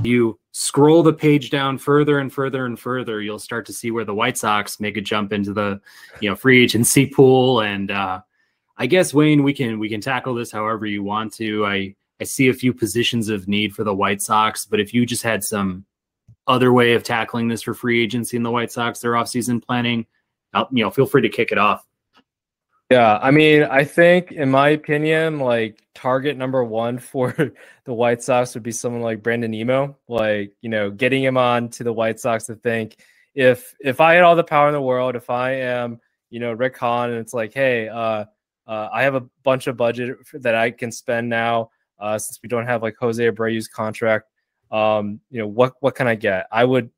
You scroll the page down further and further and further, you'll start to see where the White Sox make a jump into the, free agency pool. And I guess, Wayne, we can tackle this however you want to. I see a few positions of need for the White Sox, but if you just had some other way of tackling this for free agency in the White Sox, their offseason planning, feel free to kick it off. Yeah, I mean, I think, in my opinion, like target number one for the White Sox would be someone like Brandon Nimmo. Like, getting him on to the White Sox to think, if I had all the power in the world, if I am, Rick Hahn, and it's like, hey, I have a bunch of budget that I can spend now, since we don't have like Jose Abreu's contract. What can I get? I would,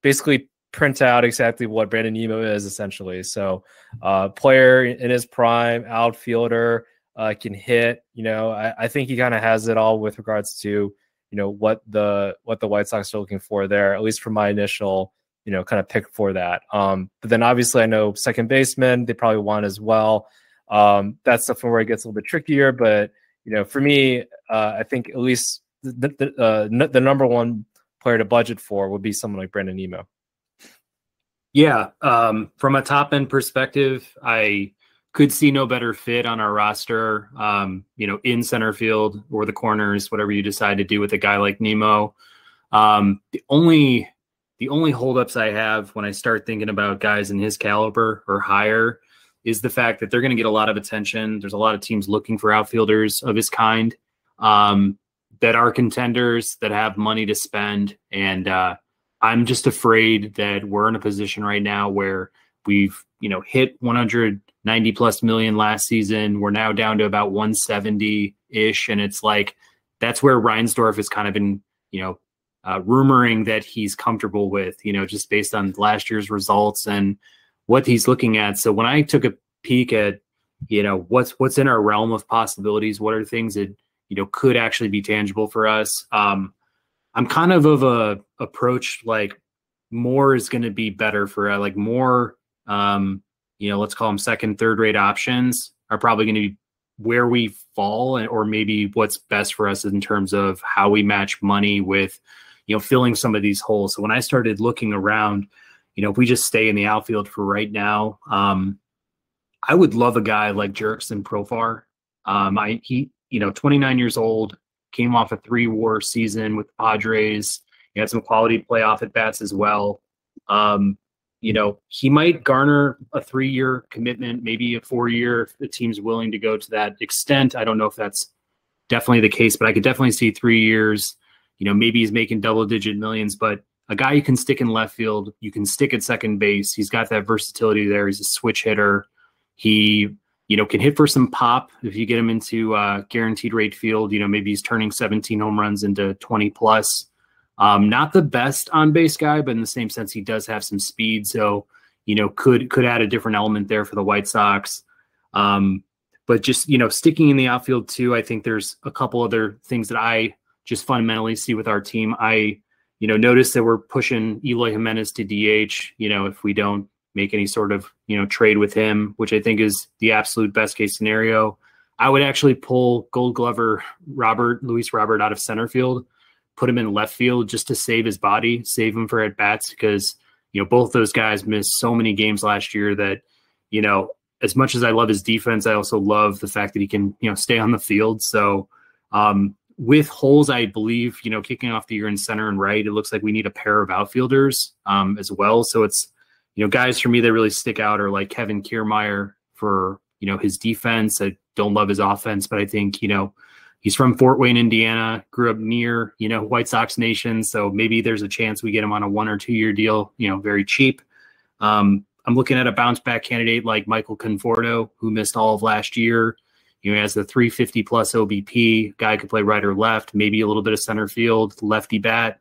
basically print out exactly what Brandon Nimmo is essentially. So player in his prime, outfielder, can hit, I think he kind of has it all with regards to, what the White Sox are looking for there, at least for my initial, kind of pick for that. But then obviously I know second baseman, they probably want as well. That's something where it gets a little bit trickier, but, for me, I think at least the number one player to budget for would be someone like Brandon Nimmo. Yeah. From a top end perspective, I could see no better fit on our roster, in center field or the corners, whatever you decide to do with a guy like Nimmo. The only holdups I have when I start thinking about guys in his caliber or higher is the fact that they're going to get a lot of attention. There's a lot of teams looking for outfielders of his kind, that are contenders, that have money to spend. And, I'm just afraid that we're in a position right now where we've, hit 190 plus million last season. We're now down to about 170 ish. And it's like, that's where Reinsdorf has kind of been, rumoring that he's comfortable with, just based on last year's results and what he's looking at. So when I took a peek at, what's in our realm of possibilities, what are things that, could actually be tangible for us. I'm kind of a approach like more is going to be better for like more, let's call them second, third rate options are probably going to be where we fall, or maybe what's best for us in terms of how we match money with, filling some of these holes. So when I started looking around, if we just stay in the outfield for right now, I would love a guy like Jurickson Profar. He 29 years old, came off a 3-WAR season with the Padres. He had some quality playoff at bats as well. He might garner a 3-year commitment, maybe a 4-year if the team's willing to go to that extent. I don't know if that's definitely the case, but I could definitely see 3 years. Maybe he's making double-digit millions, but a guy you can stick in left field, you can stick at second base. He's got that versatility there. He's a switch hitter. He can hit for some pop if you get him into guaranteed rate field. Maybe he's turning 17 home runs into 20 plus. Not the best on base guy, but in the same sense, he does have some speed. So, could add a different element there for the White Sox. But just, sticking in the outfield too, I think there's a couple other things that I just fundamentally see with our team. I, notice that we're pushing Eloy Jimenez to DH, if we don't make any sort of, trade with him, which I think is the absolute best case scenario. I would actually pull Gold Glover Luis Robert out of center field, put him in left field just to save his body, save him for at bats, because, both those guys missed so many games last year that, as much as I love his defense, I also love the fact that he can, stay on the field. So with holes, I believe, kicking off the year in center and right, it looks like we need a pair of outfielders as well. So it's, guys for me that really stick out are like Kevin Kiermaier for, his defense. I don't love his offense, but I think, he's from Fort Wayne, Indiana, grew up near, White Sox Nation. So maybe there's a chance we get him on a 1 or 2 year deal, very cheap. I'm looking at a bounce back candidate like Michael Conforto, who missed all of last year. He has the 350 plus OBP. Guy could play right or left, maybe a little bit of center field, lefty bat.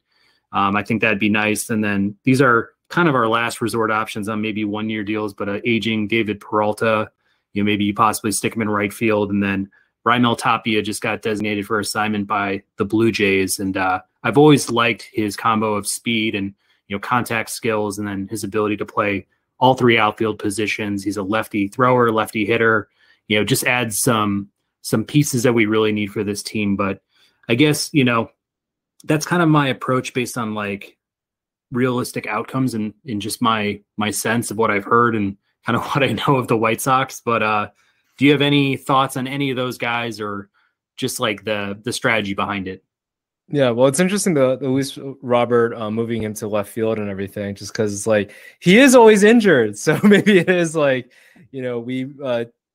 I think that'd be nice. And then these are kind of our last resort options on maybe 1 year deals, but aging David Peralta, maybe you possibly stick him in right field. And then Raimel Tapia just got designated for assignment by the Blue Jays. And I've always liked his combo of speed and, contact skills, and then his ability to play all 3 outfield positions. He's a lefty thrower, lefty hitter, just adds some pieces that we really need for this team. But I guess, that's kind of my approach based on like realistic outcomes and in just my sense of what I've heard and kind of what I know of the White Sox. But do you have any thoughts on any of those guys or just like the strategy behind it? Yeah, well, it's interesting the Luis Robert moving into left field and everything, just because like he is always injured, so maybe it is like, we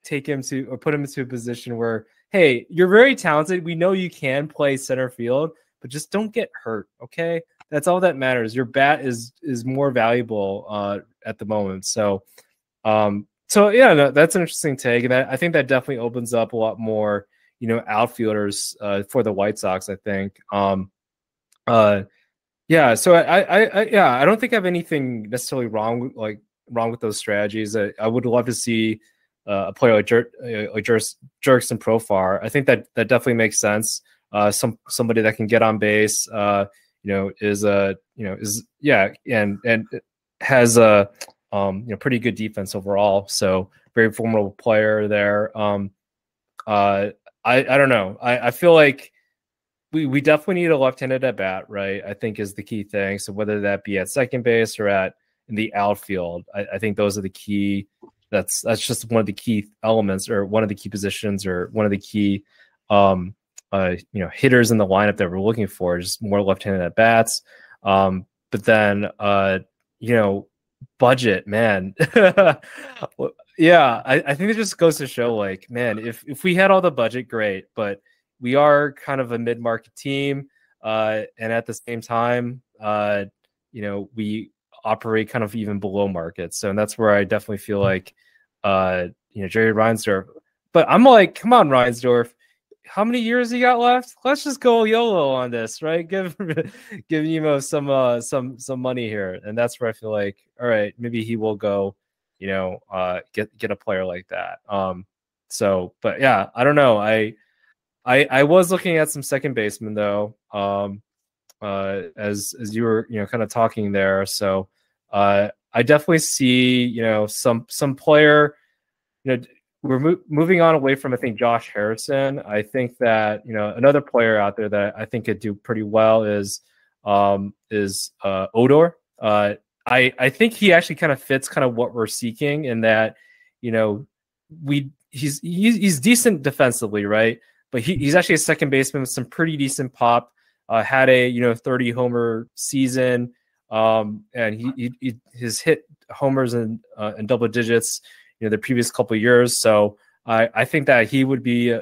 take him to or put him into a position where, hey, you're very talented. We know you can play center field, but just don't get hurt, okay? That's all that matters. Your bat is more valuable at the moment. So, yeah, no, that's an interesting take, and I think that definitely opens up a lot more outfielders for the White Sox, I think. Yeah, so I don't think I have anything necessarily wrong with those strategies. I would love to see a player like Jurickson Profar. I think that definitely makes sense. Somebody that can get on base, is and has a pretty good defense overall. So very formidable player there. I don't know. I feel like we definitely need a left-handed at bat, right? I think is the key thing. So whether that be at second base or in the outfield, I think those are the key. That's just one of the key elements, or one of the key positions, or one of the key hitters in the lineup that we're looking for. Just more left-handed at bats. But then budget, man. Yeah, I think it just goes to show, like, man, if we had all the budget, great, but we are kind of a mid-market team, and at the same time, we operate kind of even below market. So, and that's where I definitely feel like, Jerry Reinsdorf. But I'm like, come on, Reinsdorf, how many years he got left? Let's just go YOLO on this, right? Give Nimmo some money here, and that's where I feel like, all right, maybe he will go, get a player like that. So, but yeah, I don't know. I was looking at some second basemen though, as you were kind of talking there. So, I definitely see some player. We're moving on away from, I think, Josh Harrison. I think that another player out there that I think could do pretty well is Odor. I think he actually kind of fits kind of what we're seeking, in that he's decent defensively, right? But he's actually a second baseman with some pretty decent pop. Had a 30 homer season, and his hit homers in double digits the previous couple of years. So I think that he would be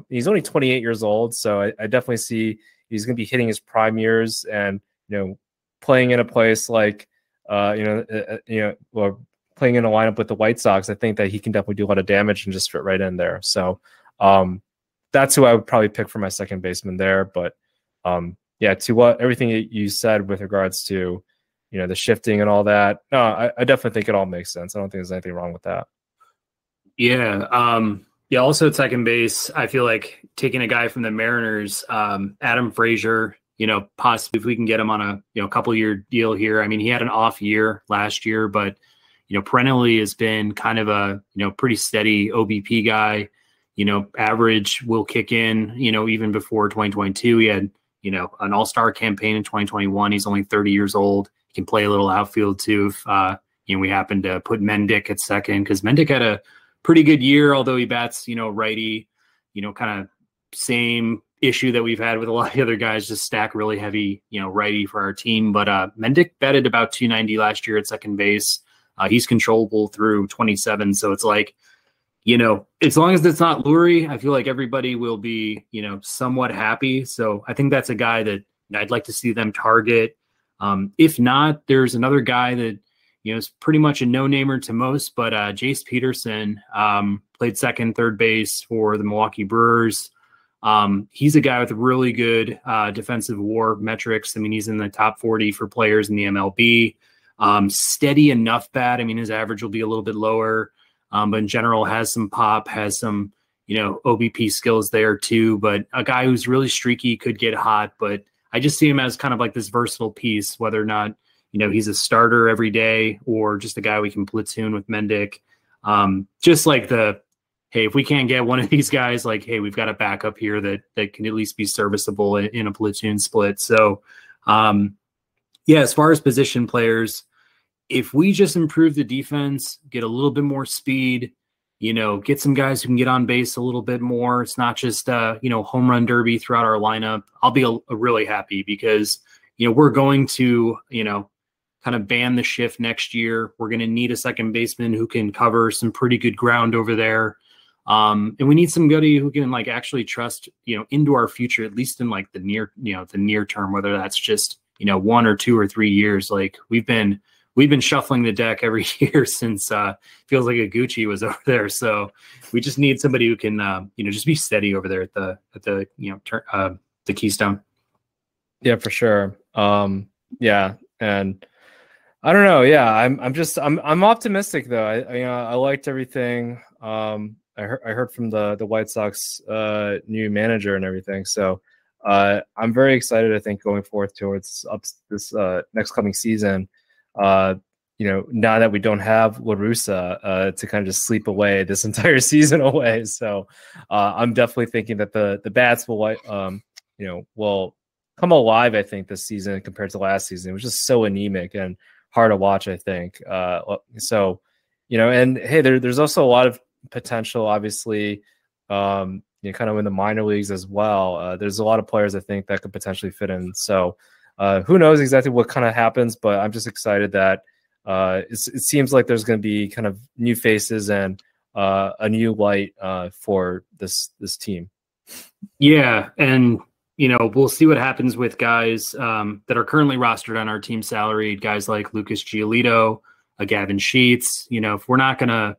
he's only 28 years old, so I definitely see he's going to be hitting his prime years, and playing in a place like or playing in a lineup with the White Sox. I think that he can definitely do a lot of damage and just fit right in there. So that's who I would probably pick for my second baseman there. But yeah, to everything you said with regards to the shifting and all that, no, I definitely think it all makes sense. I don't think there's anything wrong with that. Yeah. Yeah. Also at second base, I feel like taking a guy from the Mariners, Adam Frazier, possibly if we can get him on a couple year deal here. I mean, he had an off year last year, but perennially has been kind of a pretty steady OBP guy. Average will kick in. Even before 2022, he had an all-star campaign in 2021. He's only 30 years old. He can play a little outfield too. If we happen to put Mendick at second, because Mendick had a pretty good year, although he bats righty. Kind of same issue that we've had with a lot of the other guys, just stack really heavy righty for our team. But Mendick batted about 290 last year at second base. He's controllable through 27, so it's like as long as it's not Lurie, I feel like everybody will be somewhat happy. So I think that's a guy that I'd like to see them target. If not, there's another guy that is pretty much a no-namer to most, but Jace Peterson played second, third base for the Milwaukee Brewers. He's a guy with really good defensive WAR metrics. I mean, he's in the top 40 for players in the MLB. Steady enough bat. I mean, his average will be a little bit lower, but in general has some pop, has some OBP skills there too. But a guy who's really streaky, could get hot, but I just see him as kind of like this versatile piece, whether or not he's a starter every day or just a guy we can platoon with Mendick. Just like the hey, if we can't get one of these guys, like, hey, we've got a backup here that can at least be serviceable in a platoon split. So, yeah, as far as position players, if we just improve the defense, get a little bit more speed, get some guys who can get on base a little bit more. It's not just, home run derby throughout our lineup. I'll be really happy because, we're going to, kind of ban the shift next year. We're going to need a second baseman who can cover some pretty good ground over there. And we need somebody who can like actually trust, into our future, at least in like the near term, whether that's just, 1 or 2 or 3 years. Like we've been shuffling the deck every year since feels like Iguchi was over there. So we just need somebody who can, just be steady over there at the Keystone. Yeah, for sure. Yeah. And I don't know. Yeah. I'm optimistic though. I liked everything. I heard from the White Sox new manager and everything. So I'm very excited, I think, going forth towards this next coming season. Now that we don't have La Russa to kind of just sleep away this entire season away. So I'm definitely thinking that the bats will come alive, I think, this season compared to last season. It was just so anemic and hard to watch, I think. And hey, there's also a lot of potential, obviously, kind of in the minor leagues as well. There's a lot of players, I think, that could potentially fit in. So who knows exactly what kind of happens, but I'm just excited that it seems like there's going to be kind of new faces and a new light for this team. Yeah, and we'll see what happens with guys that are currently rostered on our team salaried, guys like Lucas Giolito, Gavin Sheets. If we're not going to,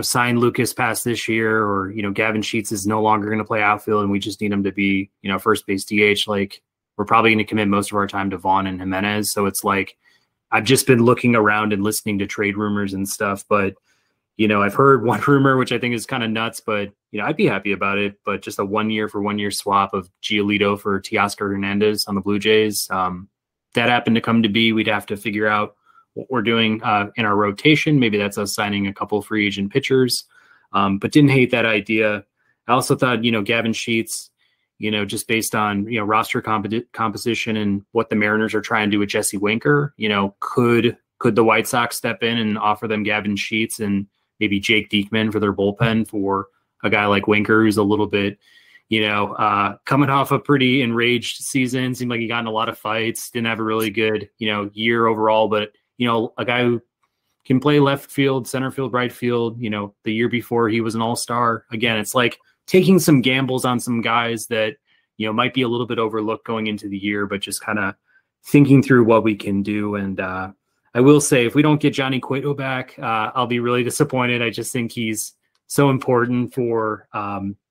sign Lucas past this year, or, Gavin Sheets is no longer going to play outfield and we just need him to be, first base DH, like we're probably going to commit most of our time to Vaughn and Jimenez. So it's like, I've just been looking around and listening to trade rumors and stuff, but I've heard one rumor, which I think is kind of nuts, but, I'd be happy about it. But just a 1 year for 1 year swap of Giolito for Teoscar Hernandez on the Blue Jays. That happened to come to be. We'd have to figure out what we're doing in our rotation. Maybe that's us signing a couple free agent pitchers, but didn't hate that idea. I also thought, Gavin Sheets, just based on, roster composition and what the Mariners are trying to do with Jesse Winker, could the White Sox step in and offer them Gavin Sheets and maybe Jake Diekman for their bullpen for a guy like Winker, who's a little bit, coming off a pretty enraged season. Seemed like he got in a lot of fights, didn't have a really good, year overall, but, a guy who can play left field, center field, right field, the year before he was an all-star. Again, it's like taking some gambles on some guys that, might be a little bit overlooked going into the year, but just kind of thinking through what we can do. And I will say, if we don't get Johnny Cueto back, I'll be really disappointed. I just think he's so important for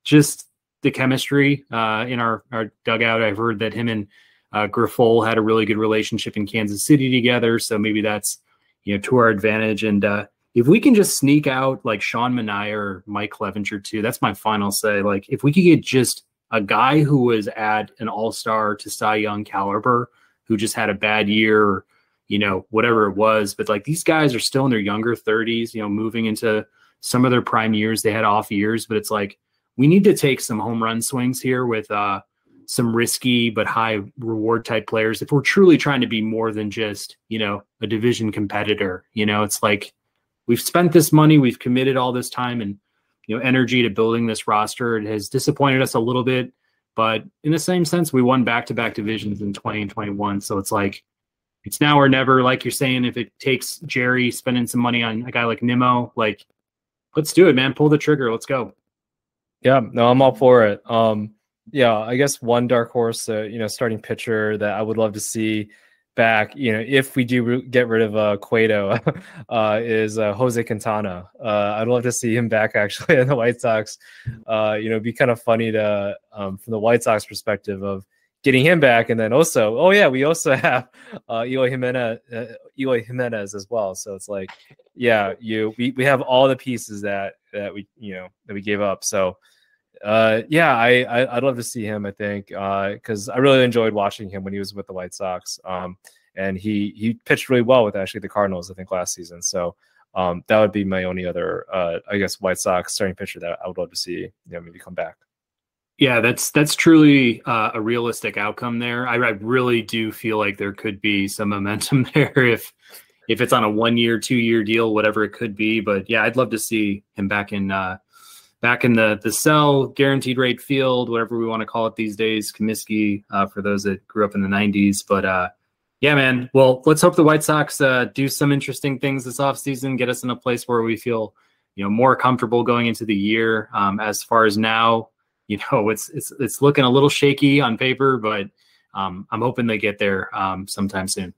just the chemistry in our dugout. I've heard that him and Grifol had a really good relationship in Kansas City together. So maybe that's, to our advantage. And if we can just sneak out like Sean Manaea or Mike Clevenger too, that's my final say. Like if we could get just a guy who was at an all-star to Cy Young caliber, who just had a bad year, or, whatever it was, but like these guys are still in their younger 30s, moving into some of their prime years. They had off years, but it's like, we need to take some home run swings here with some risky but high reward type players if we're truly trying to be more than just, a division competitor. It's like we've spent this money, we've committed all this time and, energy to building this roster. It has disappointed us a little bit, but in the same sense, we won back-to-back divisions in 20 and 21. So it's like, it's now or never, like you're saying. If it takes Jerry spending some money on a guy like Nimmo, like, let's do it, man. Pull the trigger. Let's go. Yeah, no, I'm all for it. Yeah, I guess one dark horse, starting pitcher that I would love to see back, if we do get rid of Cueto, is Jose Quintana. I'd love to see him back actually in the White Sox. It'd be kind of funny to, from the White Sox perspective of getting him back, and then also, we also have Eloy Jimenez as well. So it's like, yeah, we have all the pieces that we gave up. So. I'd love to see him, I think, because I really enjoyed watching him when he was with the White Sox. And he pitched really well with actually the Cardinals, I think, last season. So That would be my only other, I guess, White Sox starting pitcher that I would love to see, maybe come back. Yeah, that's truly a realistic outcome there. I really do feel like there could be some momentum there if it's on a 1 year, 2 year deal, whatever it could be. But yeah, I'd love to see him back in the cell, guaranteed rate field, whatever we want to call it these days, Comiskey, for those that grew up in the 90s. But yeah, man. Well, let's hope the White Sox do some interesting things this offseason, get us in a place where we feel more comfortable going into the year. As far as now, it's looking a little shaky on paper, but I'm hoping they get there sometime soon.